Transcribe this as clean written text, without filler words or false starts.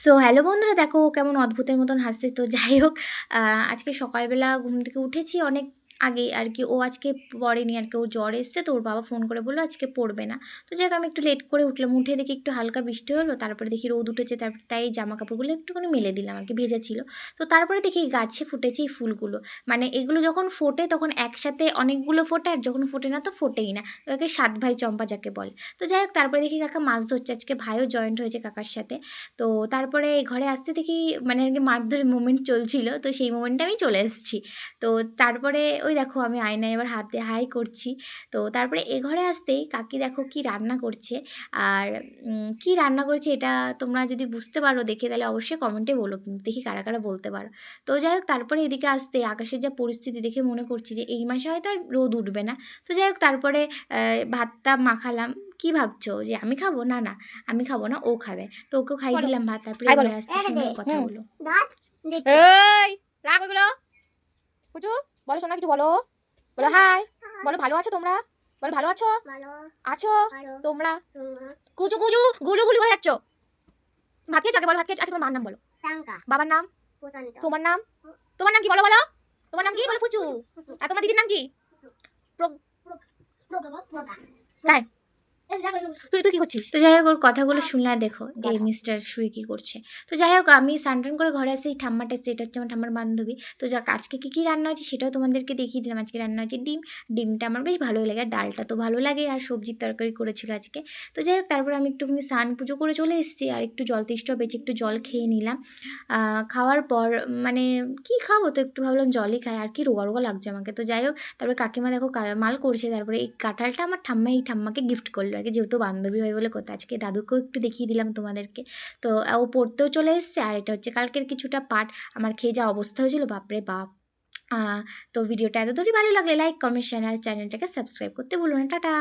So hello বন্ধুরা, দেখো ও কেমন অদ্ভুতের মতন হাসছে। তো যাই হোক, আজকে সকালবেলা ঘুম থেকে উঠেছি অনেক আগে আর কি। ও আজকে পড়েনি আর কি, ওর জ্বর এসছে, তো ওর বাবা ফোন করে বললো আজকে পড়বে না। তো যাই হোক, আমি একটু লেট করে উঠলাম, উঠে দেখি একটু হালকা বৃষ্টি হলো, তারপরে দেখি রোদ উঠেছে, তারপর তাই জামা কাপড়গুলো একটুখানি মেলে দিলাম আর কি, ভেজা ছিল। তো তারপরে দেখি এই গাছে ফুটেছে এই ফুলগুলো। মানে এগুলো যখন ফোটে তখন একসাথে অনেকগুলো ফোটে, আর যখন ফোটে না তো ফোটেই না। ওকে সাত ভাই চম্পা যাকে বলে। তো যাই হোক, তারপরে দেখি কাকা মাছ ধরছে, আজকে ভাইও জয়েন্ট হয়েছে কাকার সাথে। তো তারপরে ঘরে আসতে দেখি মানে আর কি মারধরের মোমেন্ট চলছিল, তো সেই মোমেন্টে আমি চলে এসেছি। তো তারপরে ওই দেখো আমি আয়নায় এবার হাতে হাই করছি। তো তারপরে এ ঘরে আসতেই কাকি দেখো কি রান্না করছে। আর কি রান্না করছে এটা তোমরা যদি বুঝতে পারো দেখে, তাহলে অবশ্যই কমেন্টে বলো, কিন্তু দেখি কারা কারা বলতে পারো। তো যাই হোক, তারপরে এদিকে আসতে আকাশের যা পরিস্থিতি দেখে মনে করছি যে এই মাসে হয়তো আর রোদ উঠবে না। তো যাই হোক, তারপরে ভাতটা মাখালাম। কি ভাবছো যে আমি খাবো? না না, আমি খাবো না, ও খাবে। তো ওকেও খাইয়ে দিলাম ভাত, তারপরে হাই বলো। ঘরে আসতে শুনলাম কথাগুলো। এই রাখ ওগুলো। কুচু বলো, শোনা কিছু বলো। বলো হাই। বলো ভালো আছো তোমরা? বলো ভালো আছো? আছো তোমরা? কুচু কুচু গুলু গুলু হয়ে যাচ্ছ। ভাত খেয়েছো? আগে বলো ভাত খেয়েছো। আচ্ছা, তোমার মার নাম বলো। বাবার নাম? তোমার নাম? তোমার নাম কি বলো বলো? তোমার নাম কি বলো? কুচু। আর তোমার দিদির নাম কি? তাই তুই তুই কি করছিস? তো যাই হোক, ওর কথাগুলো শুনলে আর দেখো এই মিস্টার শুয়ে কী করছে। তো যাই হোক, আমি স্নান টান করে ঘরে আসি, ঠাম্মাটা এসে, এটা হচ্ছে আমার ঠাম্মার বান্ধবী। তো যাক, আজকে কী কী রান্না হয়েছে সেটাও তোমাদেরকে দেখিয়ে দিলাম। আজকে রান্না হয়েছে ডিম। ডিমটা আমার বেশ ভালোই লাগে, আর ডালটা তো ভালো লাগে, আর সবজির তরকারি করেছিল আজকে। তো যাই হোক, তারপরে আমি একটুখানি স্নান পুজো করে চলে এসেছি, আর একটু জল তেষ্টাও পেয়েছি, একটু জল খেয়ে নিলাম। খাওয়ার পর মানে কী খাবো, তো একটু ভাবলাম জলই খাই, আর কি রোগা রোগা লাগছে আমাকে। তো যাই হোক, তারপরে কাকিমা দেখো মাল করছে। তারপরে এই কাঁঠালটা আমার ঠাম্মা এই ঠাম্মাকে গিফট করলো আর কি, যেহেতু বান্ধবী হয় বলে কথা। আজকে দাদুকেও একটু দেখিয়ে দিলাম তোমাদেরকে। তো ও পড়তেও চলে এসছে, আর এটা হচ্ছে কালকের কিছুটা পার্ট। আমার খেয়ে যা অবস্থা হয়েছিল, বাপরে বাপ। তো ভিডিওটা এত দূরই ভালো লাগলে লাইক কমেন্ট চ্যানেলটাকে সাবস্ক্রাইব করতে ভুলো না। টাটা।